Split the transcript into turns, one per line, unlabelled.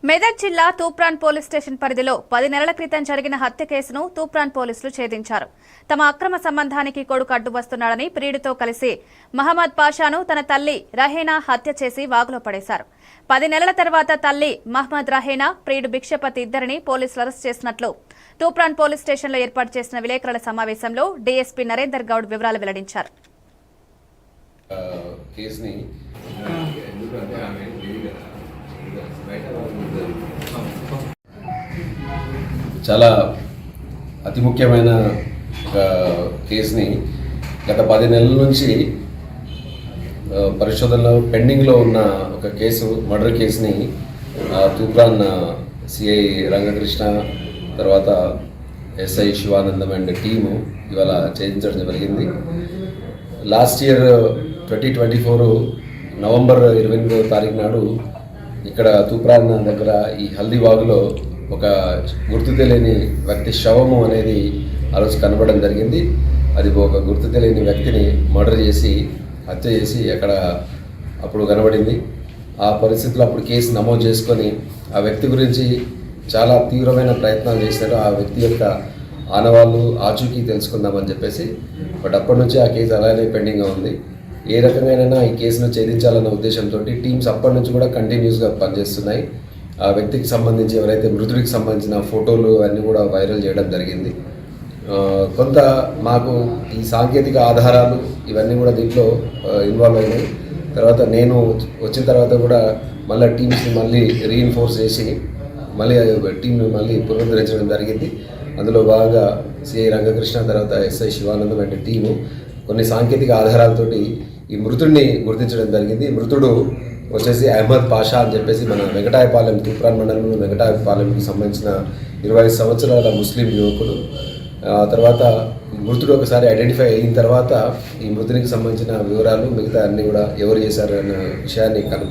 మెదక్ జిల్లా Toopran police station పరిధిలో 10 నెలల క్రితం జరిగిన హత్య కేసును తూప్రాన్ పోలీసులు ఛేదించారు. తమ అక్రమ సంబంధానికి కొడుకు అడ్డు వస్తున్నాడని ప్రియుడితో కలిసి మహమ్మద్ పాషాను తన తల్లి రహేనా హత్య చేసి వాగులో పడేశారు. 10 నెలల తర్వాత తల్లి మహమ్మద్ రహేనా, ప్రియుడు భిక్షపతి ఇద్దరిని పోలీసులు అరెస్ట్ చేసినట్లు తూప్రాన్ పోలీస్ స్టేషన్లో ఏర్పాటు చేసిన విలేకరుల సమావేశంలో డీఎస్పీ నరేందర్ గౌడ్ వివరాలు వెల్లడించారు.
చాలా అతి ముఖ్యమైన ఒక కేసుని గత 10 నెలల నుంచి పరిశోధనలో పెండింగ్లో ఉన్న ఒక కేసు, మర్డర్ కేసుని తూప్రాన్ సిఐ రంగకృష్ణ, తర్వాత ఎస్ఐ శివానందం అండ్ టీము ఇవాళ ఛేదించడం జరిగింది. లాస్ట్ ఇయర్ 2024 నవంబర్ 28వ తారీఖు నాడు ఇక్కడ తూప్రాన్ దగ్గర ఈ హల్దీవాగులో ఒక గుర్తు తెలియని వ్యక్తి శవము అనేది ఆ రోజు కనబడడం జరిగింది. అది ఒక గుర్తు తెలియని వ్యక్తిని మర్డర్ చేసి హత్య చేసి అక్కడ అప్పుడు కనబడింది. ఆ పరిస్థితుల్లో అప్పుడు కేసు నమోదు చేసుకొని ఆ వ్యక్తి గురించి చాలా తీవ్రమైన ప్రయత్నాలు చేశారు. ఆ వ్యక్తి యొక్క ఆనవాళ్ళు ఆచూకీ తెలుసుకుందామని చెప్పేసి. బట్ అప్పటి నుంచి ఆ కేసు అలానే పెండింగ్గా ఉంది. ఏ రకంగానైనా ఈ కేసును ఛేదించాలన్న ఉద్దేశంతో టీమ్స్ అప్పటి నుంచి కూడా కంటిన్యూస్గా పనిచేస్తున్నాయి. ఆ వ్యక్తికి సంబంధించి ఎవరైతే మృతుడికి సంబంధించిన ఫోటోలు అన్నీ కూడా వైరల్ చేయడం జరిగింది. కొంత మాకు ఈ సాంకేతిక ఆధారాలు ఇవన్నీ కూడా దీంట్లో ఇన్వాల్వ్ అయినాయి. తర్వాత నేను వచ్చిన తర్వాత కూడా మళ్ళీ టీమ్స్ని మళ్ళీ రీఇన్ఫోర్స్ చేసి మళ్ళీ టీంను మళ్ళీ పునరుద్ధరించడం జరిగింది. అందులో భాగంగా సిఐ రంగకృష్ణ, తర్వాత ఎస్ఐ శివానందం అంటే టీము కొన్ని సాంకేతిక ఆధారాలతోటి ఈ మృతుడిని గుర్తించడం జరిగింది. మృతుడు వచ్చేసి అహ్మద్ పాషా అని చెప్పేసి మన వెంకటాయపాలెం, తూప్రాన్ మండలంలో వెంకటాయపాలెంకి సంబంధించిన 25 సంవత్సరాల ముస్లిం యువకుడు. తర్వాత మృతుడు ఒకసారి ఐడెంటిఫై అయిన తర్వాత ఈ మృతునికి సంబంధించిన వివరాలు మిగతా అన్నీ కూడా ఎవరు చేశారు అన్న విషయాన్ని కనుక్కుంటారు.